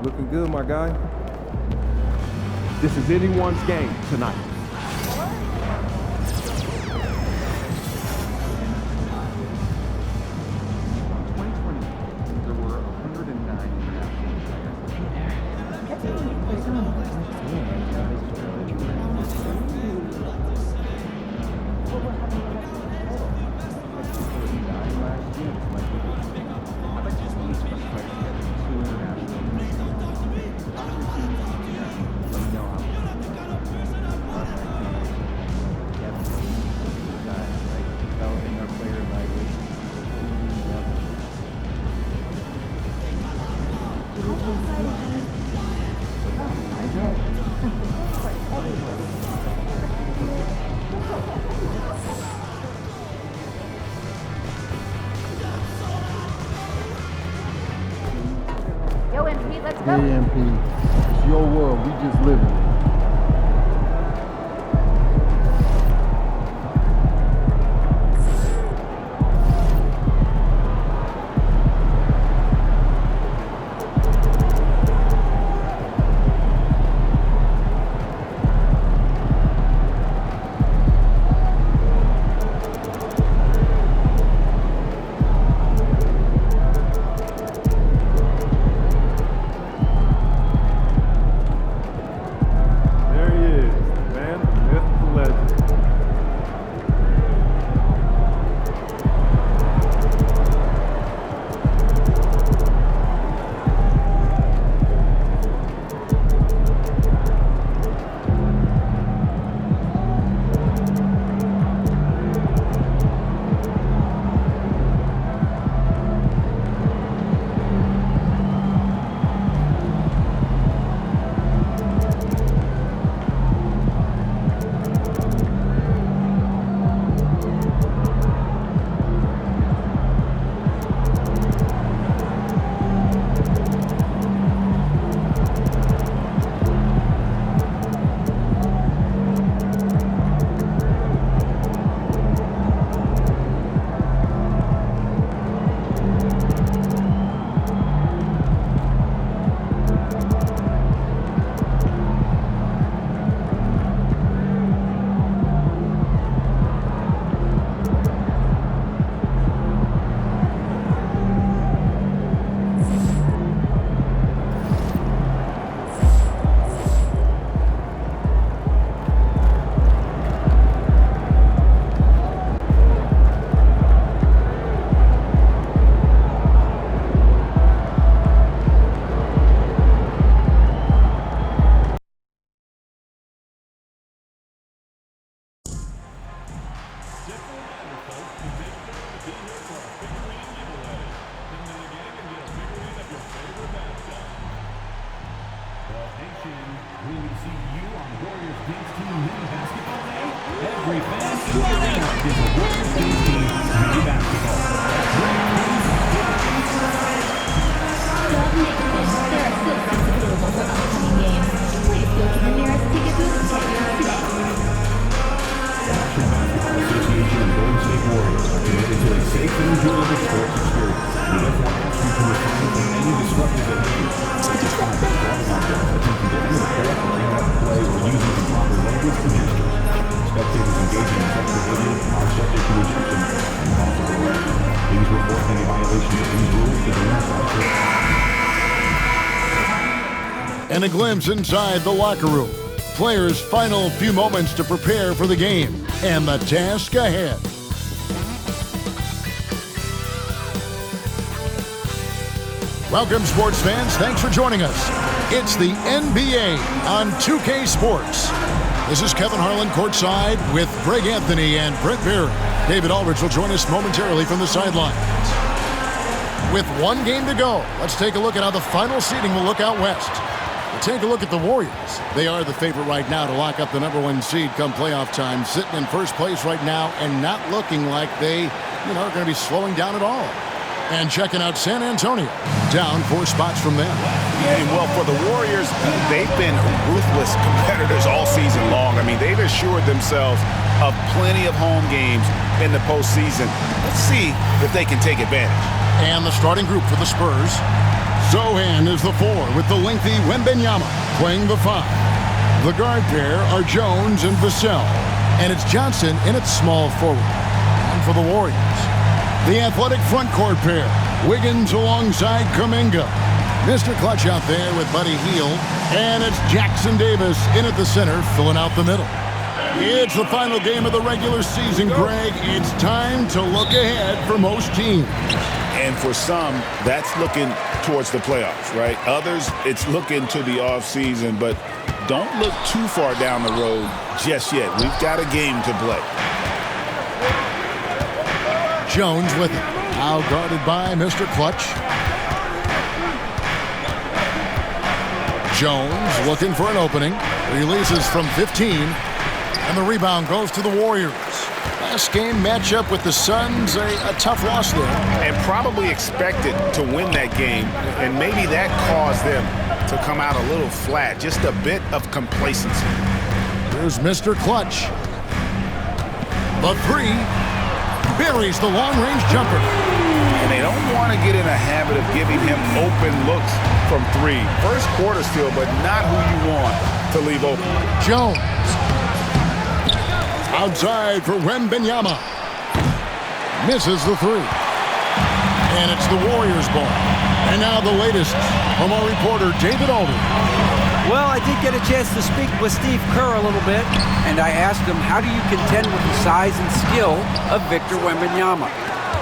Looking good, my guy. This is anyone's game tonight. Yo, MP, let's go. Hey, MP. It's your world. We just live in it. And a glimpse inside the locker room. Players' final few moments to prepare for the game and the task ahead. Welcome, sports fans. Thanks for joining us. It's the NBA on 2K Sports. This is Kevin Harlan courtside with Greg Anthony and Brent Berry. David Aldridge will join us momentarily from the sidelines. With one game to go, let's take a look at how the final seeding will look out west. Take a look at the Warriors. They are the favorite right now to lock up the #1 seed come playoff time, sitting in first place right now and not looking like they, are going to be slowing down at all. And checking out San Antonio, down 4 spots from them. Yeah, well, for the Warriors, they've been ruthless competitors all season long. I mean, they've assured themselves of plenty of home games in the postseason. Let's see if they can take advantage. And the starting group for the Spurs. Sohan is the 4 with the lengthy Wembenyama playing the 5. The guard pair are Jones and Vassell. And it's Johnson in its small forward. And for the Warriors, the athletic front court pair, Wiggins alongside Kuminga. Mr. Clutch out there with Buddy Hield. And it's Jackson Davis in at the center, filling out the middle. It's the final game of the regular season, Greg. It's time to look ahead for most teams. And for some, that's looking towards the playoffs, right? Others, it's looking to the offseason, but don't look too far down the road just yet. We've got a game to play. Jones with it. Now guarded by Mr. Clutch. Jones looking for an opening. Releases from 15. And the rebound goes to the Warriors. Last game matchup with the Suns, a tough loss there. And probably expected to win that game, and maybe that caused them to come out a little flat, just a bit of complacency. Here's Mr. Clutch. The 3 buries the long-range jumper. And they don't want to get in a habit of giving him open looks from 3. First quarter still, but not who you want to leave open. Jones. Outside for Wembenyama. Misses the 3. And it's the Warriors' ball. And now the latest from our reporter, David Alden. Well, I did get a chance to speak with Steve Kerr a little bit, and I asked him, how do you contend with the size and skill of Victor Wembanyama?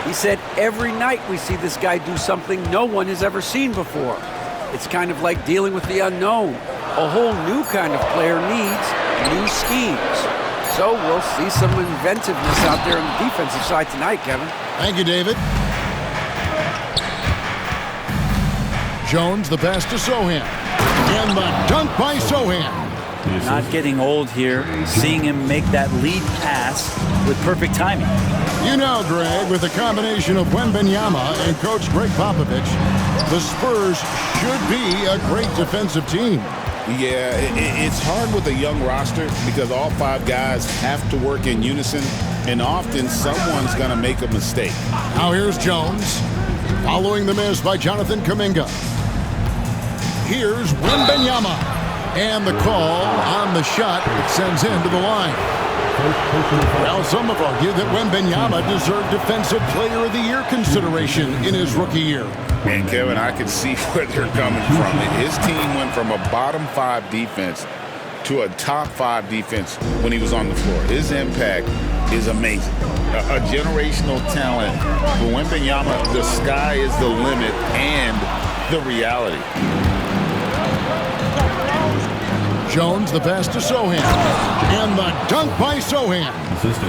He said, every night we see this guy do something no one has ever seen before. It's kind of like dealing with the unknown. A whole new kind of player needs new schemes. So we'll see some inventiveness out there on the defensive side tonight, Kevin. Thank you, David. Jones, the pass to Sohan. And the dunk by Sohan. Not getting old here, seeing him make that lead pass with perfect timing. You know, Greg, with the combination of Wembanyama and Coach Greg Popovich, the Spurs should be a great defensive team. Yeah, it's hard with a young roster because all 5 guys have to work in unison, and often someone's going to make a mistake. Now here's Jones, following the miss by Jonathan Kuminga. Here's Wembanyama, and the call on the shot that sends him to the line. Well, some have argued that Wembanyama deserved Defensive Player of the Year consideration in his rookie year. And Kevin, I can see where they're coming from. His team went from a bottom 5 defense to a top 5 defense when he was on the floor. His impact is amazing. A generational talent. For Wembanyama, the sky is the limit and the reality. Jones, the pass to Sohan. And the dunk by Sohan.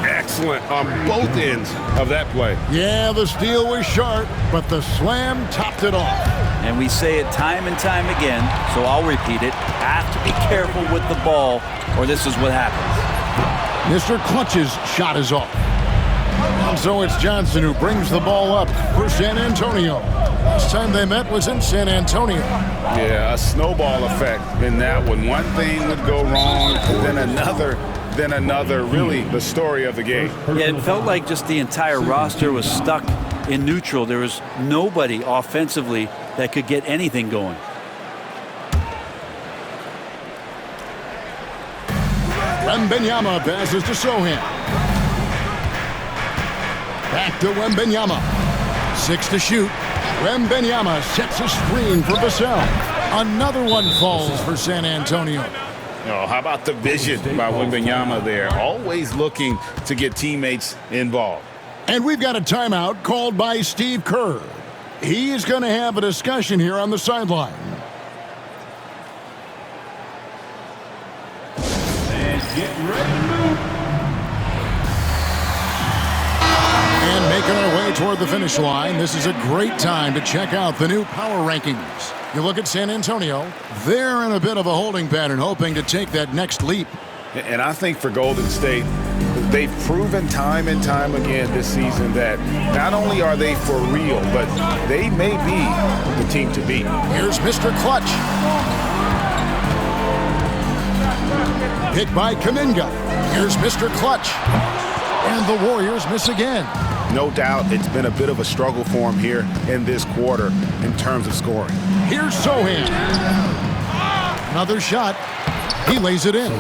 Excellent on both ends of that play. Yeah, the steal was sharp, but the slam topped it off. And we say it time and time again, so I'll repeat it. Have to be careful with the ball, or this is what happens. Mr. Clutch's shot is off. And so it's Johnson who brings the ball up for San Antonio. Last time they met was in San Antonio. Yeah, a snowball effect in that one. One thing would go wrong, then another. Really the story of the game. Yeah, it felt like just the entire roster was stuck in neutral. There was nobody offensively that could get anything going. Wembanyama passes to Sohan. Back to Wembanyama. 6 to shoot. Wembanyama sets a screen for Vassell. Another one falls for San Antonio. Oh, how about the vision by Wembanyama there? Always looking to get teammates involved. And we've got a timeout called by Steve Kerr. He is going to have a discussion here on the sideline. And get ready to move. And making our way toward the finish line, this is a great time to check out the new power rankings. You look at San Antonio, they're in a bit of a holding pattern, hoping to take that next leap. And I think for Golden State, they've proven time and time again this season that not only are they for real, but they may be the team to beat. Here's Mr. Clutch. Picked by Kuminga. Here's Mr. Clutch. And the Warriors miss again. No doubt it's been a bit of a struggle for him here in this quarter in terms of scoring. Here's Sohan. Another shot. He lays it in.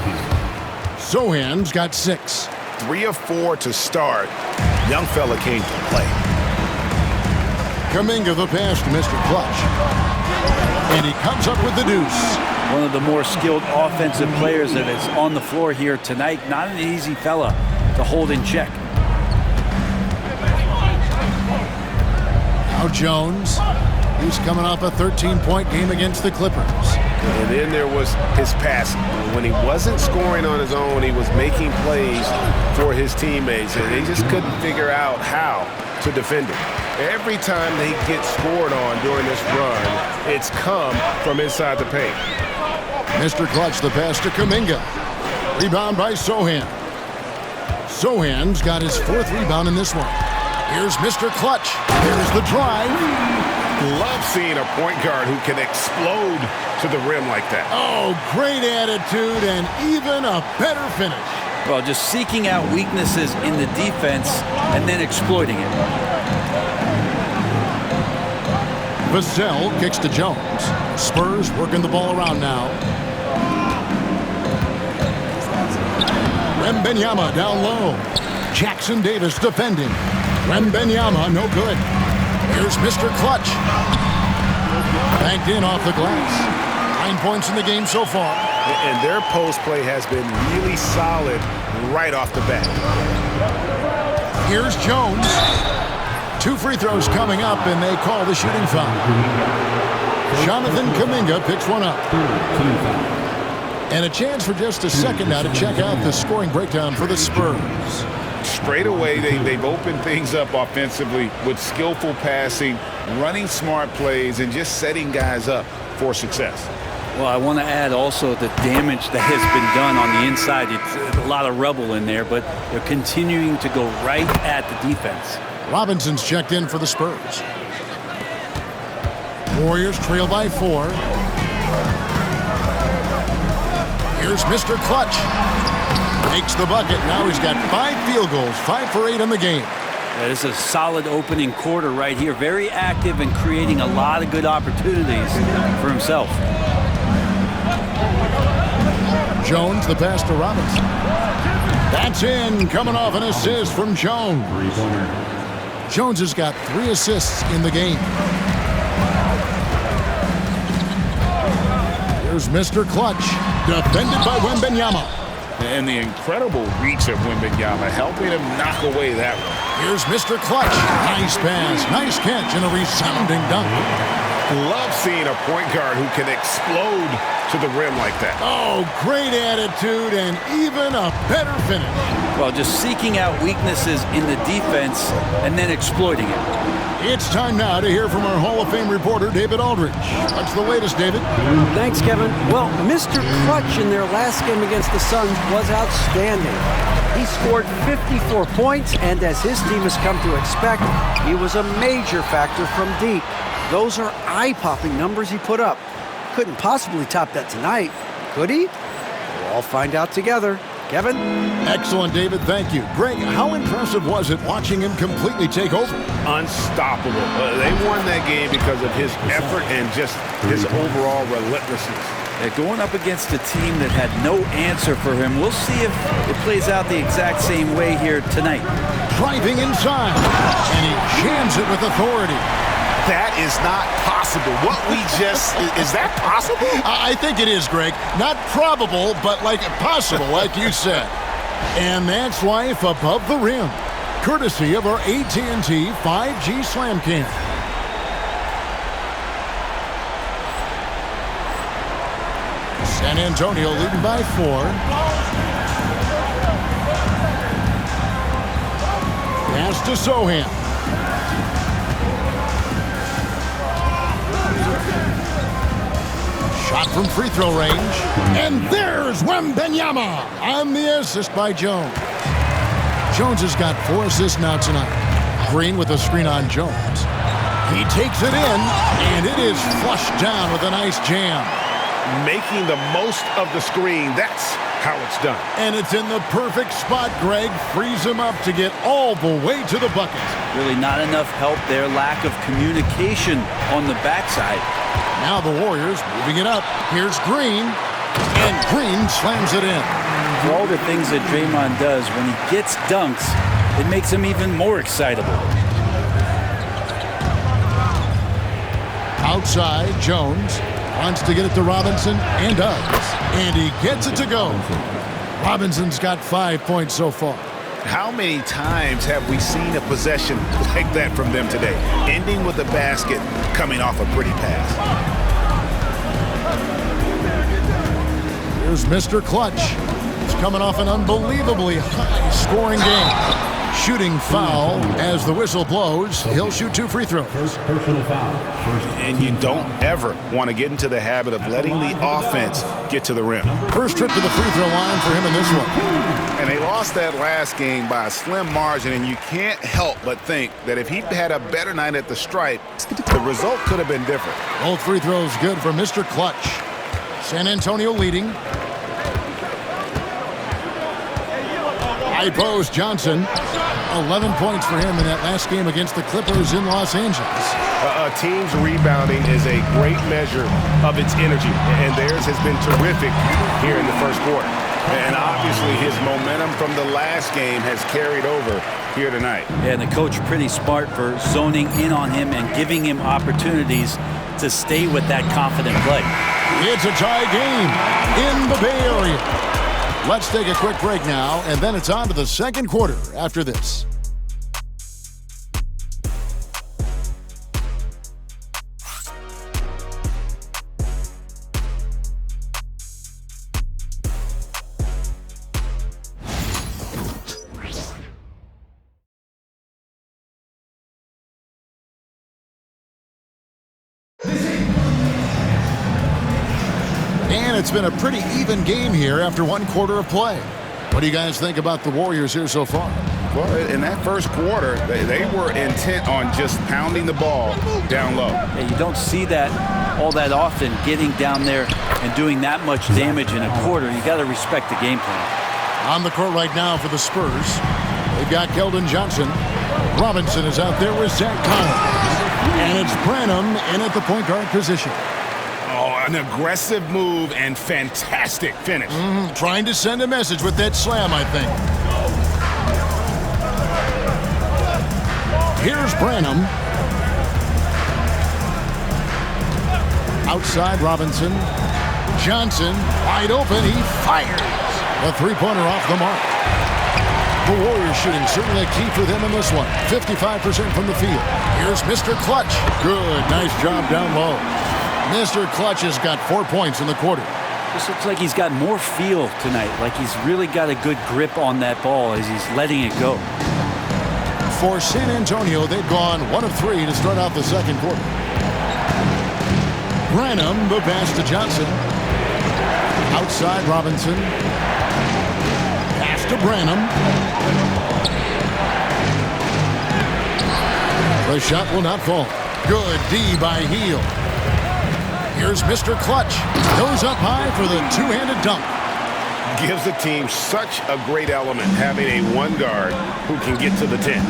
Sohan's got 6. 3 of 4 to start. Young fella came to play. Kuminga the pass to Mr. Clutch. And he comes up with the deuce. One of the more skilled offensive players that is on the floor here tonight. Not an easy fella to hold in check. Now Jones. He's coming off a 13-point game against the Clippers. And then there was his passing. When he wasn't scoring on his own, he was making plays for his teammates, and they just couldn't figure out how to defend him. Every time they get scored on during this run, it's come from inside the paint. Mr. Clutch, the pass to Kuminga. Rebound by Sohan. Sohan's got his 4th rebound in this one. Here's Mr. Clutch. Here's the drive. Love seeing a point guard who can explode to the rim like that. Oh, great attitude and even a better finish. Well, just seeking out weaknesses in the defense and then exploiting it. Vassell kicks to Jones. Spurs working the ball around now. Wembanyama down low. Jackson Davis defending. Wembanyama no good. Here's Mr. Clutch. Banked in off the glass. 9 points in the game so far. And their post play has been really solid right off the bat. Here's Jones. 2 free throws coming up, and they call the shooting foul. Jonathan Kuminga picks one up. And a chance for just a second now to check out the scoring breakdown for the Spurs. Straight away, they've opened things up offensively with skillful passing, running smart plays, and just setting guys up for success. Well, I want to add also the damage that has been done on the inside. It's a lot of rubble in there, but they're continuing to go right at the defense. Robinson's checked in for the Spurs. Warriors trail by 4. Here's Mr. Clutch. Makes the bucket. Now he's got 5 field goals, 5 for 8 in the game. That is a solid opening quarter right here. Very active and creating a lot of good opportunities for himself. Jones, the pass to Robinson. That's in, coming off an assist from Jones. Jones has got 3 assists in the game. Here's Mr. Clutch, defended by Wembanyama. And the incredible reach of Wembanyama, helping him knock away that one. Here's Mr. Clutch. Nice pass, nice catch, and a resounding dunk. Love seeing a point guard who can explode to the rim like that. Oh, great attitude and even a better finish. Well, just seeking out weaknesses in the defense and then exploiting it. It's time now to hear from our Hall of Fame reporter, David Aldridge. What's the latest, David? Thanks, Kevin. Well, Mr. Clutch in their last game against the Suns was outstanding. He scored 54 points, and as his team has come to expect, he was a major factor from deep. Those are eye-popping numbers he put up. Couldn't possibly top that tonight, could he? We'll all find out together. Kevin? Excellent, David. Thank you. Greg, how impressive was it watching him completely take over? Unstoppable. They won that game because of his effort and just his overall relentlessness. They're going up against a team that had no answer for him. We'll see if it plays out the exact same way here tonight. Driving inside, and he jams it with authority. That is not possible. What we just, is that possible? I think it is, Greg. Not probable, but like possible, like you said. And that's life above the rim, courtesy of our AT&T 5G Slam Cam. San Antonio leading by 4. Pass to Sohan. Shot from free throw range. And there's Wembanyama on the assist by Jones. Jones has got 4 assists now tonight. Green with a screen on Jones. He takes it in, and it is flushed down with a nice jam. Making the most of the screen. That's how it's done. And it's in the perfect spot, Greg. Frees him up to get all the way to the bucket. Really not enough help there. Lack of communication on the backside. Now the Warriors moving it up. Here's Green. And Green slams it in. For all the things that Draymond does, when he gets dunks, it makes him even more excitable. Outside, Jones wants to get it to Robinson and does. And he gets it to go. Robinson's got 5 points so far. How many times have we seen a possession like that from them today? Ending with a basket, coming off a pretty pass. Here's Mr. Clutch. He's coming off an unbelievably high-scoring game. Shooting foul as the whistle blows. He'll shoot 2 free throws. Personal foul. And you don't ever want to get into the habit of letting the offense get to the rim. First trip to the free throw line for him in this one. And they lost that last game by a slim margin, and you can't help but think that if he had a better night at the stripe, the result could have been different. Both free throws good for Mr. Clutch. San Antonio leading. High post, Johnson. 11 points for him in that last game against the Clippers in Los Angeles. A team's rebounding is a great measure of its energy, and theirs has been terrific here in the first quarter. And obviously his momentum from the last game has carried over here tonight. Yeah, and the coach pretty smart for zoning in on him and giving him opportunities to stay with that confident play. It's a tie game in the Bay Area. Let's take a quick break now, and then it's on to the second quarter after this. And it's been a pretty even game here after 1 quarter of play. What do you guys think about the Warriors here so far? Well, in that first quarter, they were intent on just pounding the ball down low. Yeah, you don't see that all that often, getting down there and doing that much damage in a quarter. You got to respect the game plan. On the court right now for the Spurs, they've got Keldon Johnson. Robinson is out there with Zach Collins. And it's Branham in at the point guard position. Oh, an aggressive move and fantastic finish. Trying to send a message with that slam, I think. Here's Branham. Outside Robinson. Johnson wide open. He fires. A three-pointer off the mark. The Warriors shooting certainly a key for them in this one. 55% from the field. Here's Mr. Clutch. Good. Nice job down low. Mr. Clutch has got 4 points in the quarter. This looks like he's got more feel tonight, like he's really got a good grip on that ball as he's letting it go. For San Antonio, they've gone 1 of 3 to start out the second quarter. Branham, the pass to Johnson. Outside Robinson. Pass to Branham. The shot will not fall. Good D by Heel. Here's Mr. Clutch. Goes up high for the two-handed dunk. Gives the team such a great element having a one guard who can get to the 10.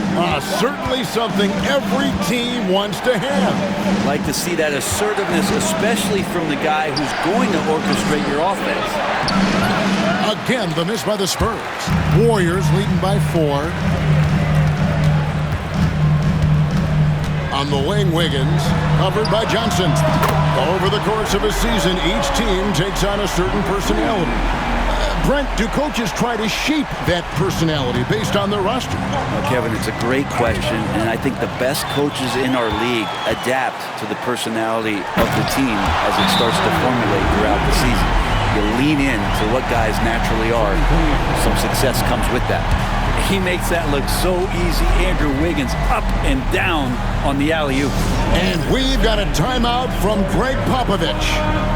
Certainly something every team wants to have. Like to see that assertiveness, especially from the guy who's going to orchestrate your offense. Again, the miss by the Spurs. Warriors leading by 4. On the wing, Wiggins, covered by Johnson. Over the course of a season, each team takes on a certain personality. Brent, do coaches try to shape that personality based on their roster? Well, Kevin, it's a great question, and I think the best coaches in our league adapt to the personality of the team as it starts to formulate throughout the season. You lean in to what guys naturally are. Some success comes with that. He makes that look so easy. Andrew Wiggins up and down on the alley-oop. And we've got a timeout from Greg Popovich.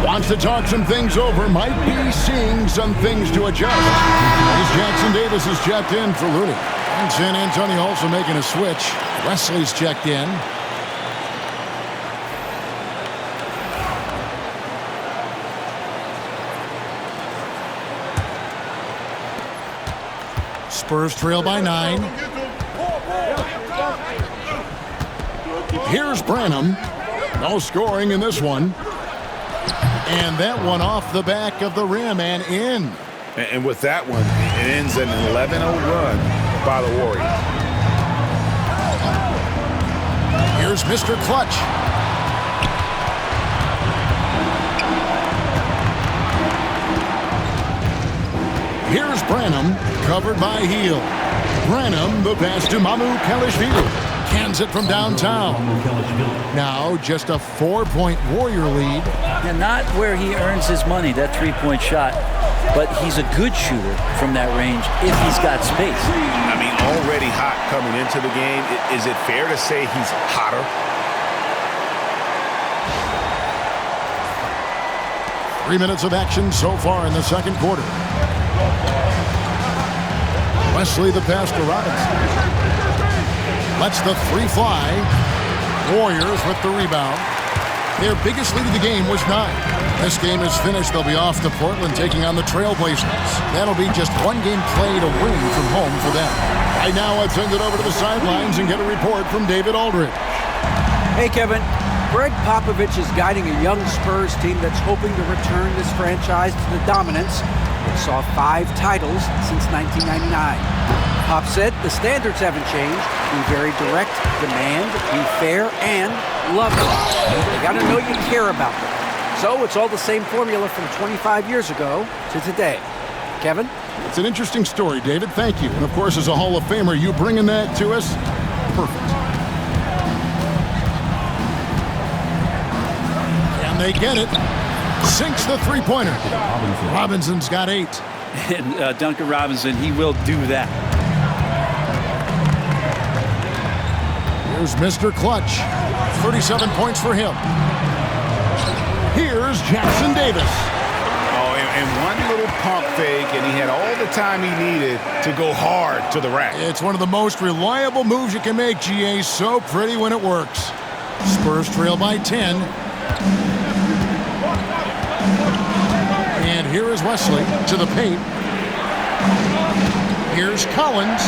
Wants to talk some things over. Might be seeing some things to adjust. As Jackson Davis is checked in for Looney. And San Antonio also making a switch. Wesley's checked in. Spurs trail by 9. Here's Branham. No scoring in this one. And that one off the back of the rim and in. And with that one, it ends an 11-0 run by the Warriors. Here's Mr. Clutch. Here's Branham, covered by Heel. Branham, the pass to Mamu Kalishvili. Cans it from downtown. Now just a 4-point Warrior lead. And not where he earns his money, that three-point shot, but he's a good shooter from that range if he's got space. I mean, already hot coming into the game. Is it fair to say he's hotter? Three minutes of action so far in the second quarter. Wesley the pass to Robinson. Lets the three fly. Warriors with the rebound. Their biggest lead of the game was 9. This game is finished. They'll be off to Portland taking on the Trailblazers. That'll be just one game played away from home for them. Right now, I'd send it over to the sidelines and get a report from David Aldridge. Hey, Kevin. Greg Popovich is guiding a young Spurs team that's hoping to return this franchise to the dominance that saw 5 titles since 1999. Pop said the standards haven't changed. Be very direct, demand, be fair, and love them. You got to know you care about them. So it's all the same formula from 25 years ago to today. Kevin? It's an interesting story, David. Thank you. And of course, as a Hall of Famer, you bringing that to us? Perfect. And they get it. Sinks the three-pointer. Robinson's got 8. And Duncan Robinson, he will do that. Here's Mr. Clutch. 37 points for him. Here's Jackson Davis. Oh, and one little pump fake, and he had all the time he needed to go hard to the rack. It's one of the most reliable moves you can make, GA. So pretty when it works. Spurs trail by 10. And here is Wesley to the paint. Here's Collins.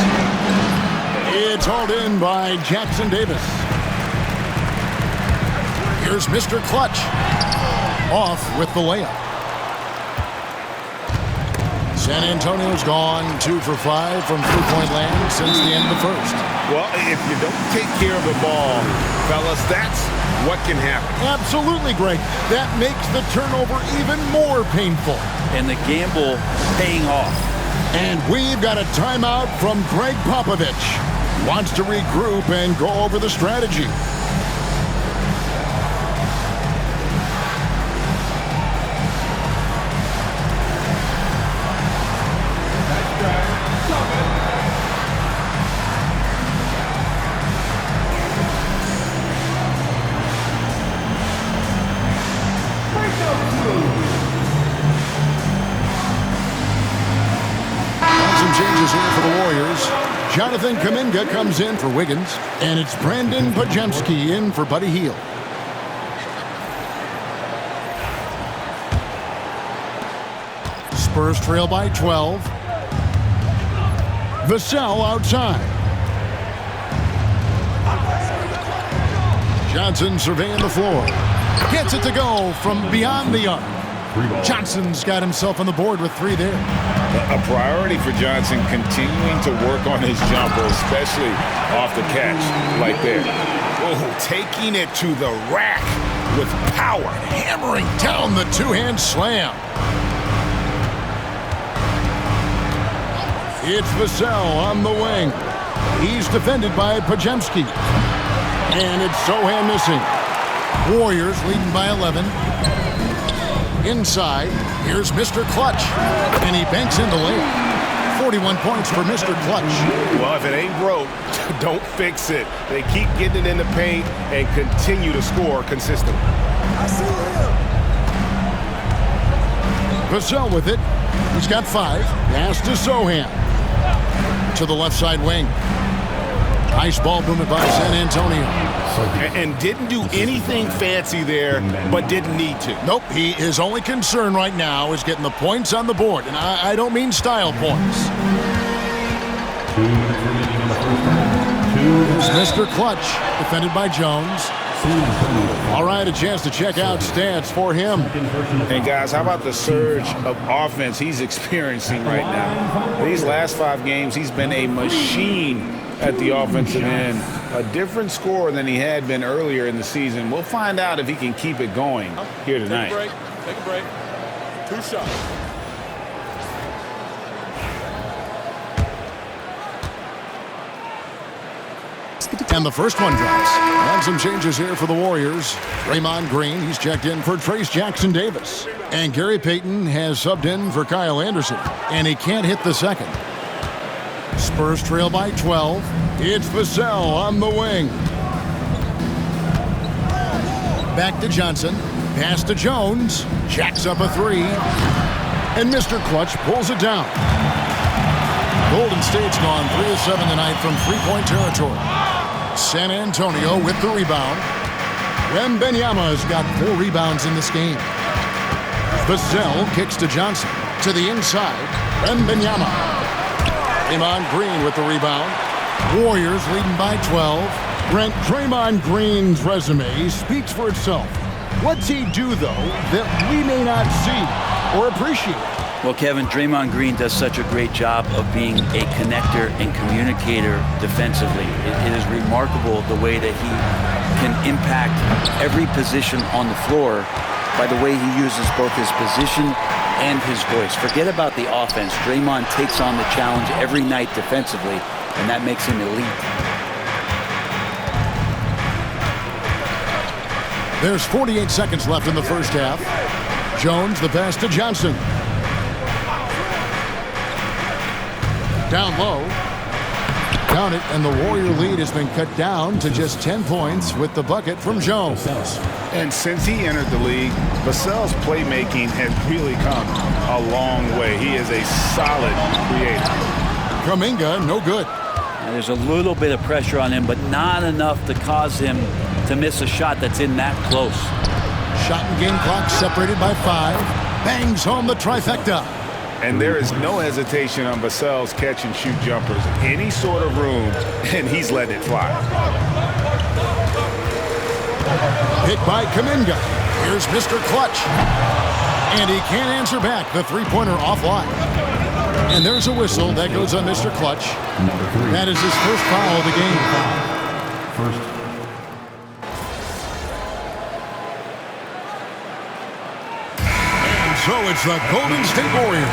It's hauled in by Jackson Davis. Here's Mr. Clutch. Off with the layup. San Antonio's gone 2 for 5 from three-point land since the end of the first. Well, if you don't take care of the ball, fellas, that's what can happen. Absolutely, Greg. That makes the turnover even more painful. And the gamble paying off. And we've got a timeout from Greg Popovich. Wants to regroup and go over the strategy. Changes here for the Warriors. Jonathan Kuminga comes in for Wiggins, and it's Brandon Pajemski in for Buddy Hield. Spurs trail by 12. Vassell outside. Johnson surveying the floor. Gets it to go from beyond the arc. Johnson's got himself on the board with 3 there. A priority for Johnson continuing to work on his jumper, especially off the catch like that. Oh, taking it to the rack with power. Hammering down the two-hand slam. It's Vassell on the wing. He's defended by Pajemski. And it's Sohan missing. Warriors leading by 11. Inside, here's Mr. Clutch. And he banks in the layup. 41 points for Mr. Clutch. Well, if it ain't broke, don't fix it. They keep getting it in the paint and continue to score consistently. Vassell with it. He's got 5. Pass to Sohan. To the left side wing. Nice ball movement by San Antonio. And didn't do anything fancy there, but didn't need to. Nope, his only concern right now is getting the points on the board. And I don't mean style points. Here's Mr. Clutch, defended by Jones. All right, a chance to check out stats for him. And guys, how about the surge of offense he's experiencing right now? These last 5 games, he's been a machine at the offensive end. A different scorer than he had been earlier in the season. We'll find out if he can keep it going here tonight. Take a break. 2 shots. And the first one drops. And some changes here for the Warriors. Draymond Green, he's checked in for Trace Jackson-Davis. And Gary Payton has subbed in for Kyle Anderson. And he can't hit the second. Spurs trail by 12. It's Vassell on the wing. Back to Johnson. Pass to Jones. Jacks up a 3. And Mr. Clutch pulls it down. Golden State's gone 3 of 7 tonight from three-point territory. San Antonio with the rebound. Wembanyama's got 4 rebounds in this game. Vassell kicks to Johnson. To the inside. Wembanyama. Draymond Green with the rebound. Warriors leading by 12. Brent, Draymond Green's resume speaks for itself. What's he do, though, that we may not see or appreciate? Well, Kevin, Draymond Green does such a great job of being a connector and communicator defensively. It is remarkable the way that he can impact every position on the floor by the way he uses both his position and his voice. Forget about the offense. Draymond takes on the challenge every night defensively, and that makes him elite. There's 48 seconds left in the first half. Jones, the pass to Johnson. Down low. Count it, and the Warrior lead has been cut down to just 10 points with the bucket from Jones. And since he entered the league, Vassell's playmaking has really come a long way. He is a solid creator. Kuminga, no good. Now, there's a little bit of pressure on him, but not enough to cause him to miss a shot that's in that close. Shot and game clock separated by 5. Bangs home the trifecta. And there is no hesitation on Vassell's catch-and-shoot jumpers. Any sort of room, and he's letting it fly. Hit by Kuminga. Here's Mr. Clutch. And he can't answer back. The three-pointer offline. And there's a whistle that goes on Mr. Clutch. That is his first foul of the game. First. So it's the Golden State Warriors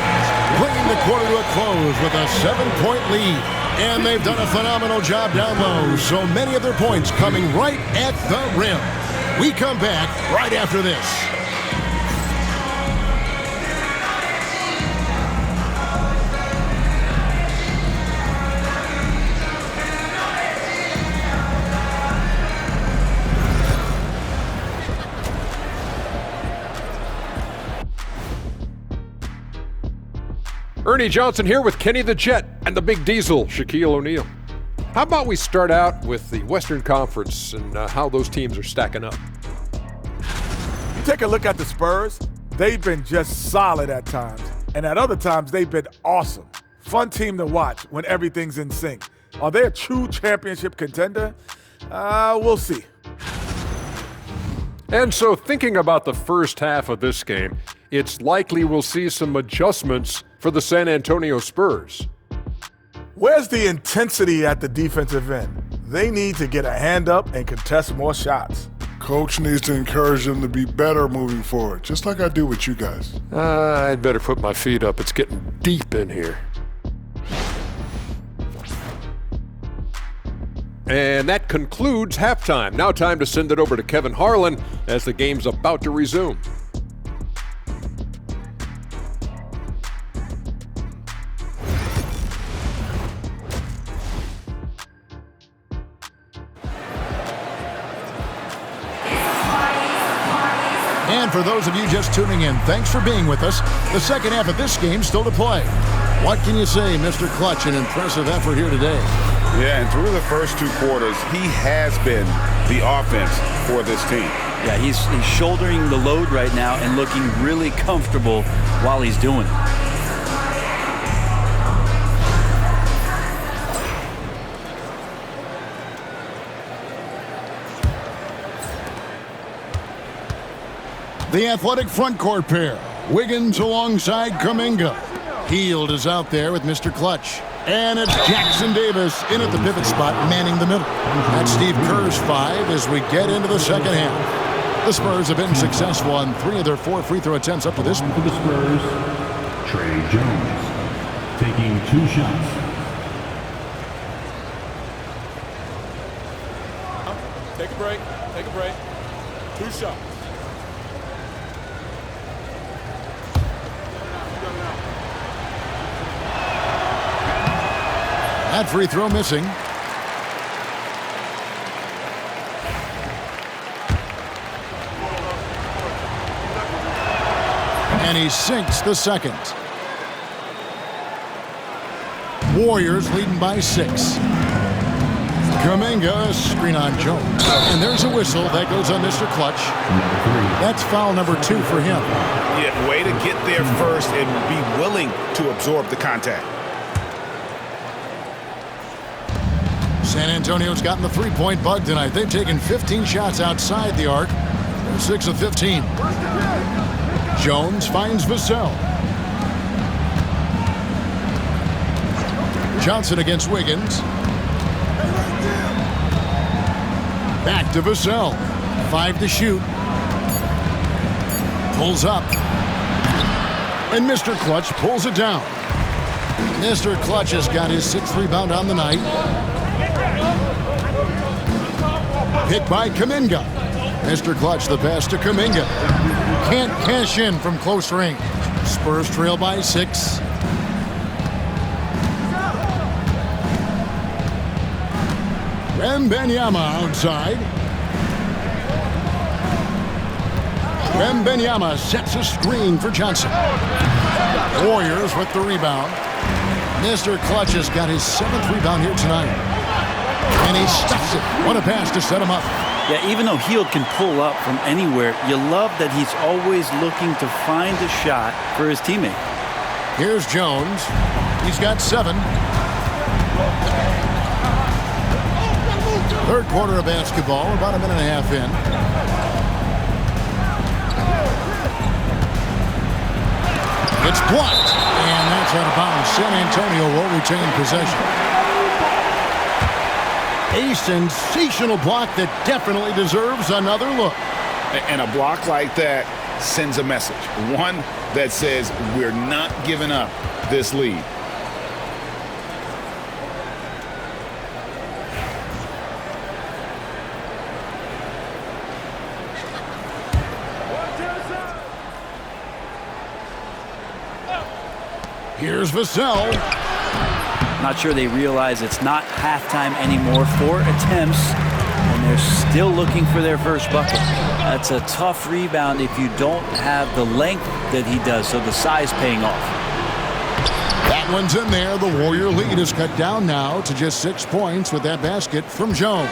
bringing the quarter to a close with a 7-point lead. And they've done a phenomenal job down low. So many of their points coming right at the rim. We come back right after this. Ernie Johnson here with Kenny the Jet and the Big Diesel, Shaquille O'Neal. How about we start out with the Western Conference and how those teams are stacking up? You take a look at the Spurs, they've been just solid at times. And at other times, they've been awesome. Fun team to watch when everything's in sync. Are they a true championship contender? We'll see. And so thinking about the first half of this game, it's likely we'll see some adjustments for the San Antonio Spurs. Where's the intensity at the defensive end? They need to get a hand up and contest more shots. Coach needs to encourage them to be better moving forward, just like I do with you guys. I'd better put my feet up. It's getting deep in here. And that concludes halftime. Now time to send it over to Kevin Harlan as the game's about to resume. And for those of you just tuning in, thanks for being with us. The second half of this game still to play. What can you say, Mr. Clutch? An impressive effort here today. Yeah, and through the first 2 quarters, he has been the offense for this team. Yeah, he's shouldering the load right now and looking really comfortable while he's doing it. The athletic front court pair. Wiggins alongside Kuminga. Hield is out there with Mr. Clutch. And it's Jackson Davis in at the pivot spot, manning the middle. That's Steve Kerr's 5 as we get into the second half. The Spurs have been successful on 3 of their 4 free throw attempts up to this point. For the Spurs, Trey Jones, taking 2 shots. Take a break. Take a break. 2 shots. That free throw missing. And he sinks the second. Warriors leading by 6. Kuminga, screen on Jones. And there's a whistle. That goes on Mr. Clutch. That's foul number 2 for him. Yeah, way to get there first and be willing to absorb the contact. San Antonio's gotten the three-point bug tonight. They've taken 15 shots outside the arc. They're 6 of 15. Jones finds Vassell. Johnson against Wiggins. Back to Vassell. 5 to shoot. Pulls up. And Mr. Clutch pulls it down. Mr. Clutch has got his 6th rebound on the night. Hit by Kuminga. Mr. Clutch, the pass to Kuminga. Can't cash in from close range. Spurs trail by 6. Wembanyama outside. Wembanyama sets a screen for Johnson. Warriors with the rebound. Mr. Clutch has got his 7th rebound here tonight. And he stuffs it. What a pass to set him up. Yeah, even though Hield can pull up from anywhere, you love that he's always looking to find a shot for his teammate. Here's Jones. He's got 7. Third quarter of basketball, about a minute and a half in. It's blocked, and that's out of bounds. San Antonio will retain possession. A sensational block that definitely deserves another look. And a block like that sends a message. One that says we're not giving up this lead. Here's Vassell. Not sure they realize it's not halftime anymore. 4 attempts, and they're still looking for their first bucket. That's a tough rebound if you don't have the length that he does, so the size paying off. That one's in there. The Warrior lead is cut down now to just 6 points with that basket from Jones.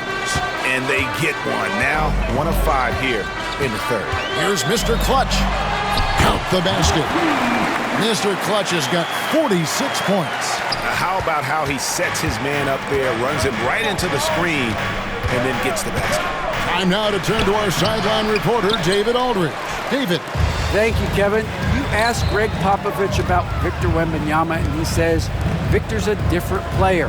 And they get one. Now 1 of 5 here in the third. Here's Mr. Clutch. Count the basket. Mr. Clutch has got 46 points. Now how about how he sets his man up there, runs him right into the screen, and then gets the basket. Time now to turn to our sideline reporter, David Aldridge. David. Thank you, Kevin. You asked Greg Popovich about Victor Wembanyama, and he says Victor's a different player.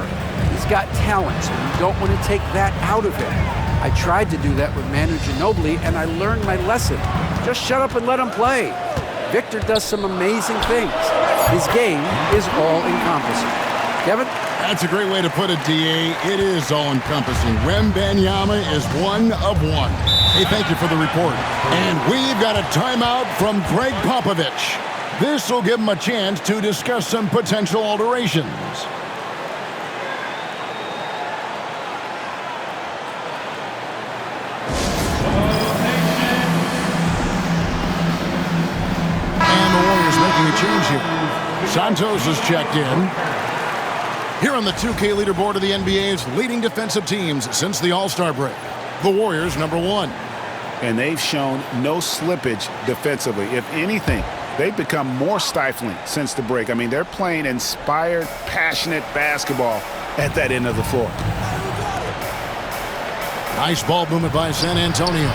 He's got talent, so you don't want to take that out of him. I tried to do that with Manu Ginobili, and I learned my lesson. Just shut up and let him play. Victor does some amazing things. His game is all-encompassing. Kevin? That's a great way to put it, D.A. It is all-encompassing. Wembanyama is 1 of 1. Hey, thank you for the report. And we've got a timeout from Greg Popovich. This will give him a chance to discuss some potential alterations. Change here. Santos is checked in. Here on the 2K leaderboard of the NBA's leading defensive teams since the All-Star break. The Warriors, number 1. And they've shown no slippage defensively. If anything, they've become more stifling since the break. I mean, they're playing inspired, passionate basketball at that end of the floor. Nice ball movement by San Antonio.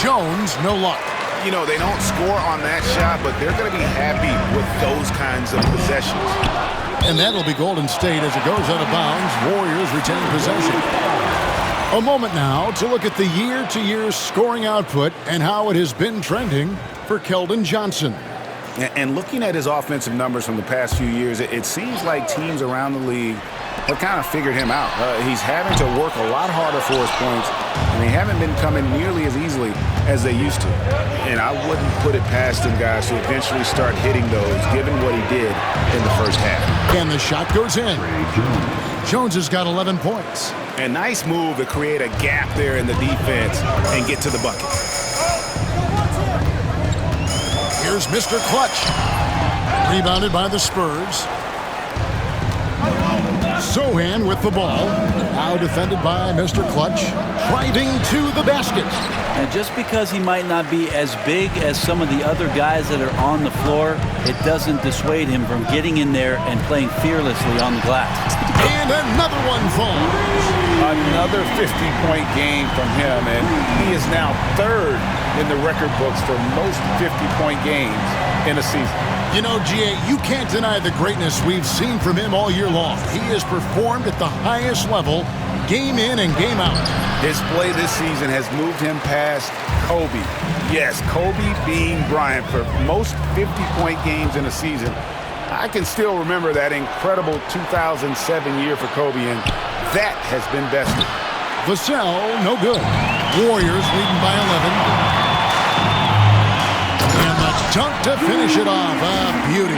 Jones, no luck. You know, they don't score on that shot, but they're going to be happy with those kinds of possessions. And that'll be Golden State as it goes out of bounds. Warriors retain possession. A moment now to look at the year-to-year scoring output and how it has been trending for Keldon Johnson. And looking at his offensive numbers from the past few years, it seems like teams around the league have kind of figured him out. He's having to work a lot harder for his points, and they haven't been coming nearly as easily as they used to. And I wouldn't put it past him, guys, to eventually start hitting those, given what he did in the first half. And the shot goes in. Jones has got 11 points. A nice move to create a gap there in the defense and get to the bucket. Here's Mr. Clutch. Rebounded by the Spurs. Sohan with the ball. Now defended by Mr. Clutch. Driving to the basket. And just because he might not be as big as some of the other guys that are on the floor, it doesn't dissuade him from getting in there and playing fearlessly on the glass. And another one falls. Another 50-point game from him, and he is now third in the record books for most 50-point games in a season. You know, G.A., you can't deny the greatness we've seen from him all year long. He has performed at the highest level, game in and game out. His play this season has moved him past Kobe. Yes, Kobe being Bryant for most 50-point games in a season. I can still remember that incredible 2007 year for Kobe, and that has been bested. Vassell, no good. Warriors leading by 11. And the dunk to finish it off. Beauty.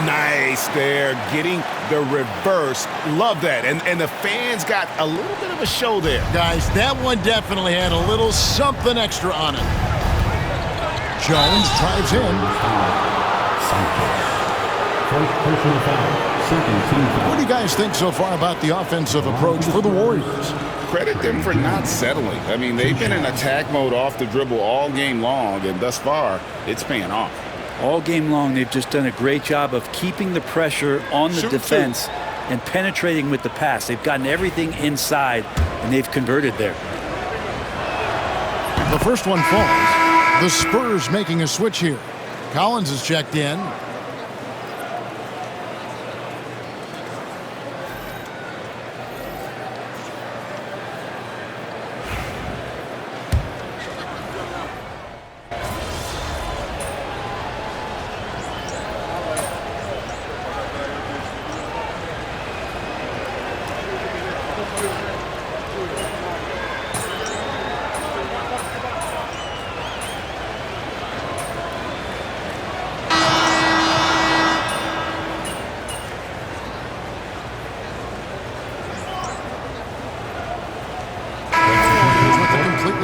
Nice there, getting the reverse. Love that. And the fans got a little bit of a show there. Guys, that one definitely had a little something extra on it. Jones drives in. What do you guys think so far about the offensive approach for the Warriors? Credit them for not settling. I mean, they've been in attack mode off the dribble all game long, and thus far, it's paying off. All game long, they've just done a great job of keeping the pressure on the defense and penetrating with the pass. They've gotten everything inside, and they've converted there. The first one falls. The Spurs making a switch here. Collins is checked in.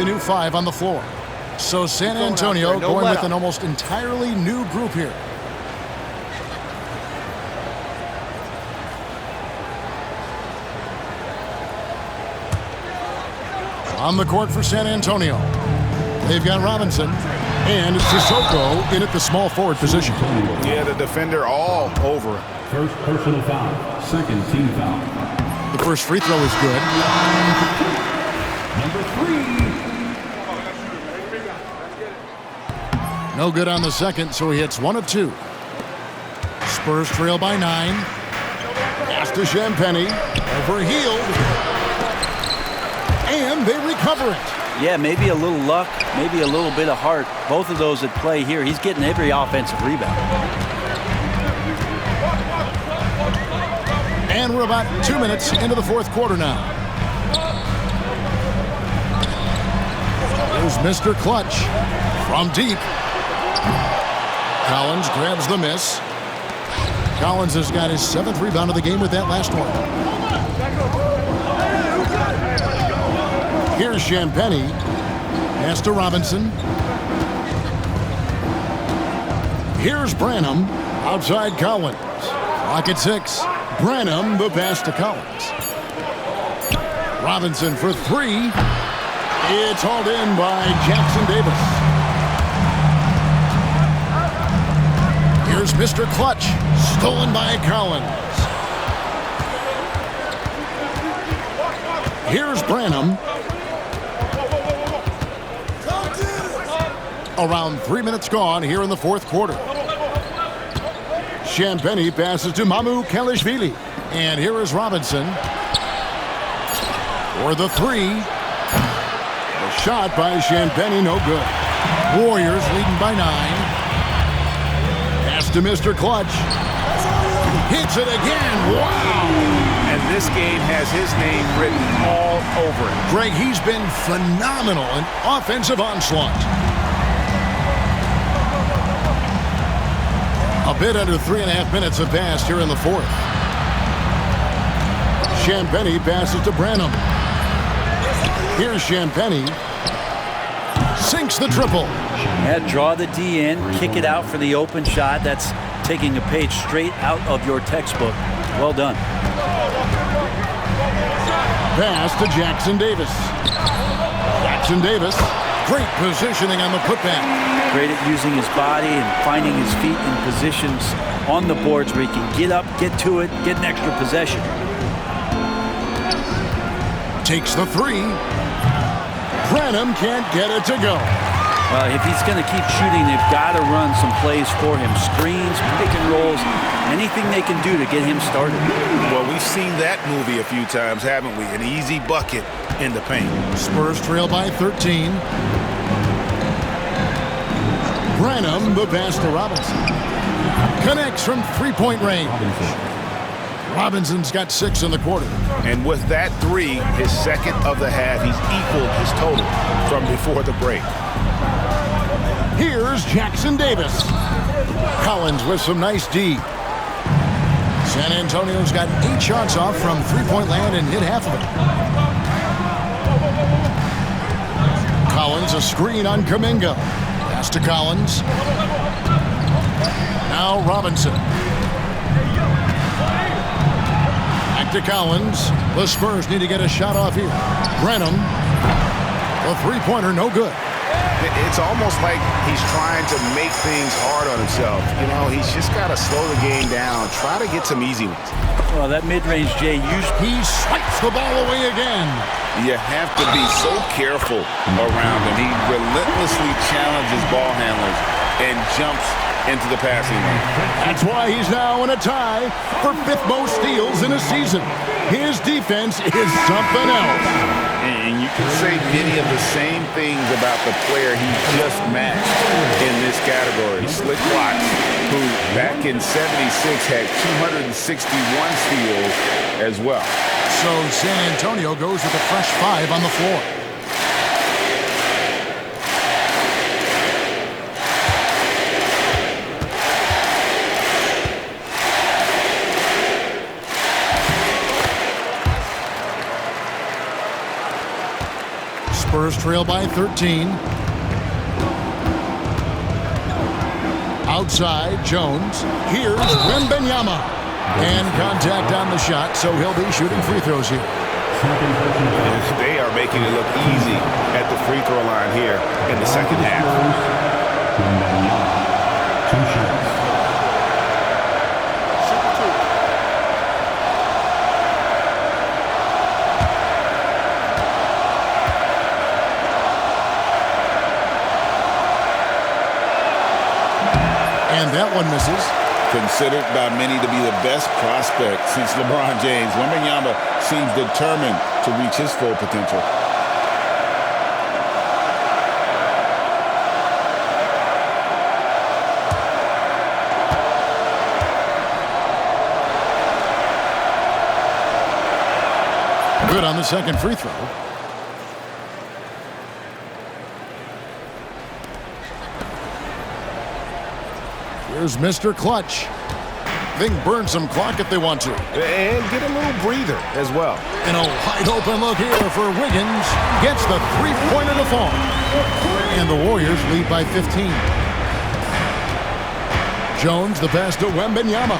New five on the floor. So San Antonio going with an almost entirely new group here. On the court for San Antonio. They've got Robinson and Sissoko in at the small forward position. Yeah, the defender all over it. First personal foul, second team foul. The first free throw is good. Number 3. No good on the second, so he hits 1 of 2. Spurs trail by 9. Pass to Champagny. Overhealed. And they recover it. Yeah, maybe a little luck, maybe a little bit of heart. Both of those at play here. He's getting every offensive rebound. And we're about 2 minutes into the fourth quarter now. Here's Mr. Clutch from deep. Collins grabs the miss. Collins has got his 7th rebound of the game with that last one. Here's Champagny. Pass to Robinson. Here's Branham. Outside Collins. Clock at 6. Branham, the pass to Collins. Robinson for 3. It's hauled in by Jackson Davis. Here's Mr. Clutch, stolen by Collins. Here's Branham. Around 3 minutes gone here in the fourth quarter. Champagny passes to Mamu Kelishvili. And here is Robinson for the three. The shot by Champagny, no good. Warriors leading by 9. Pass to Mr. Clutch. Hits it again. Wow! And this game has his name written all over it. Greg, he's been phenomenal in offensive onslaught. A bit under 3.5 minutes have passed here in the fourth. Champagny passes to Branham. Here's Champagny. Sinks the triple. Yeah, draw the D in, kick it out for the open shot. That's taking a page straight out of your textbook. Well done. Pass to Jackson Davis. Jackson Davis, great positioning on the putback. Great at using his body and finding his feet in positions on the boards where he can get up, get to it, get an extra possession. Takes the three. Branham can't get it to go. Well, if he's going to keep shooting, they've got to run some plays for him. Screens, pick and rolls, anything they can do to get him started. Well, we've seen that movie a few times, haven't we? An easy bucket in the paint. Spurs trail by 13. Branham, the pass to Robinson. Connects from three-point range. Robinson's got 6 in the quarter. And with that three, his second of the half, he's equaled his total from before the break. Here's Jackson Davis. Collins with some nice D. San Antonio's got 8 shots off from three-point land and hit half of it. Collins, a screen on Kuminga. Pass to Collins. Now Robinson. Back to Collins. The Spurs need to get a shot off here. Branham. The three-pointer, no good. It's almost like he's trying to make things hard on himself. You know, he's just got to slow the game down. Try to get some easy ones. Well, that mid-range, Jay, he swipes the ball away again. You have to be so careful around him. He relentlessly challenges ball handlers and jumps into the passing lane. That's why he's now in a tie for 5th most steals in a season. His defense is something else. And you can say many of the same things about the player he just matched in this category, Slick Watts, who back in '76 had 261 steals as well. So San Antonio goes with a fresh 5 on the floor. Spurs trail by 13. Outside, Jones. Here's Wembanyama. And contact on the shot, so he'll be shooting free throws here. They are making it look easy at the free throw line here in the second half. Wembanyama, 2 shots. And that one misses. Considered by many to be the best prospect since LeBron James, Wembanyama seems determined to reach his full potential. Good on the second free throw. Here's Mr. Clutch. They can burn some clock if they want to. And get a little breather as well. And a wide open look here for Wiggins. Gets the three-pointer to fall. And the Warriors lead by 15. Jones, the pass to Wembanyama.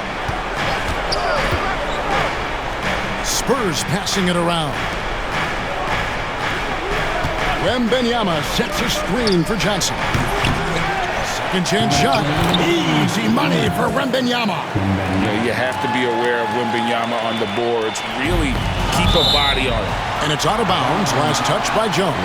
Spurs passing it around. Wembanyama sets a screen for Johnson. Second chance shot. Easy money for Wembanyama. You have to be aware of Wembanyama on the boards. Really keep a body on it. And it's out of bounds. Last touch by Jones.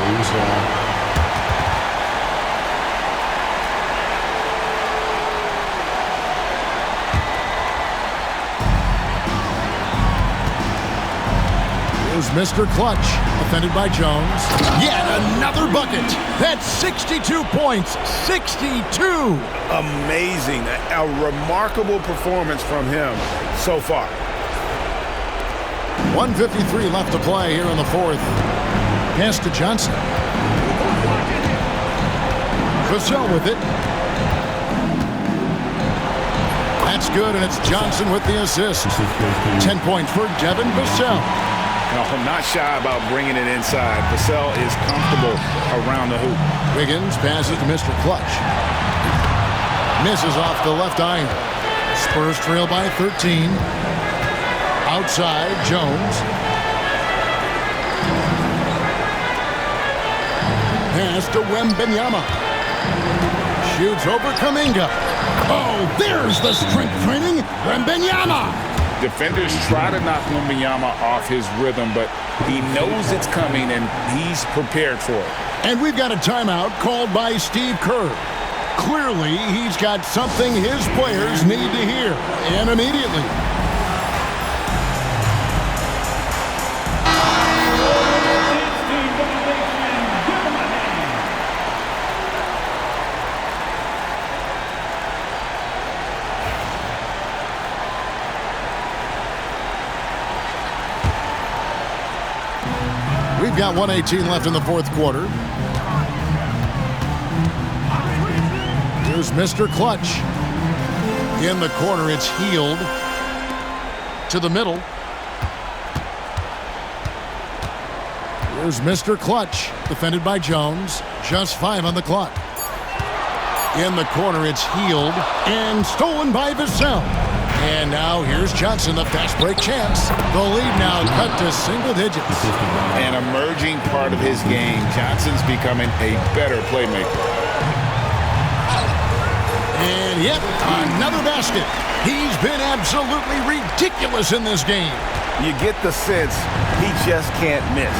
Mr. Clutch, defended by Jones. Yet another bucket. That's 62 points. 62. Amazing. A remarkable performance from him so far. 1:53 left to play here in the fourth. Pass to Johnson. Vassell with it. That's good, and it's Johnson with the assist. 10 points for Devin Vassell. No, not shy about bringing it inside. Vassell is comfortable around the hoop. Wiggins passes to Mr. Clutch. Misses off the left iron. Spurs trail by 13. Outside, Jones. Pass to Wembanyama. Shoots over Kuminga. Oh, there's the strength training. Wembanyama. Defenders try to knock Mycareer off his rhythm, but he knows it's coming and he's prepared for it. And we've got a timeout called by Steve Kerr. Clearly, he's got something his players need to hear, and immediately. We've got 1:18 left in the fourth quarter. Here's Mr. Clutch. In the corner, it's Healed. To the middle. Here's Mr. Clutch, defended by Jones. Just 5 on the clock. In the corner, it's Healed. And stolen by Vassell. And now here's Johnson, the fast break chance. The lead now cut to single digits. An emerging part of his game. Johnson's becoming a better playmaker. And yep, another basket. He's been absolutely ridiculous in this game. You get the sense he just can't miss.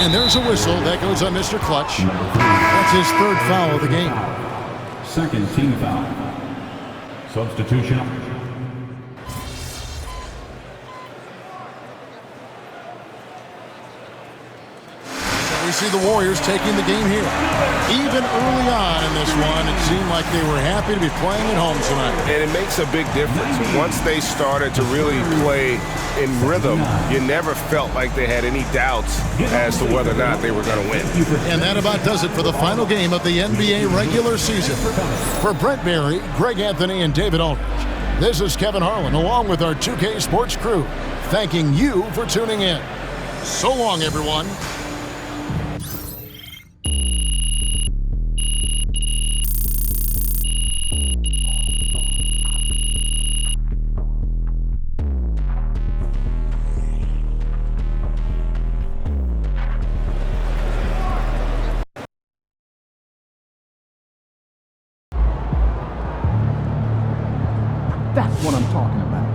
And there's a whistle. That goes on Mr. Clutch. That's his third foul of the game. Second team foul. Substitution. We see the Warriors taking the game here. Even early on in this one, it seemed like they were happy to be playing at home tonight. And it makes a big difference. Once they started to really play in rhythm, you never felt like they had any doubts as to whether or not they were going to win. And that about does it for the final game of the NBA regular season. For Brent Barry, Greg Anthony, and David Aldridge, this is Kevin Harlan along with our 2K Sports crew, thanking you for tuning in. So long, everyone. That's what I'm talking about.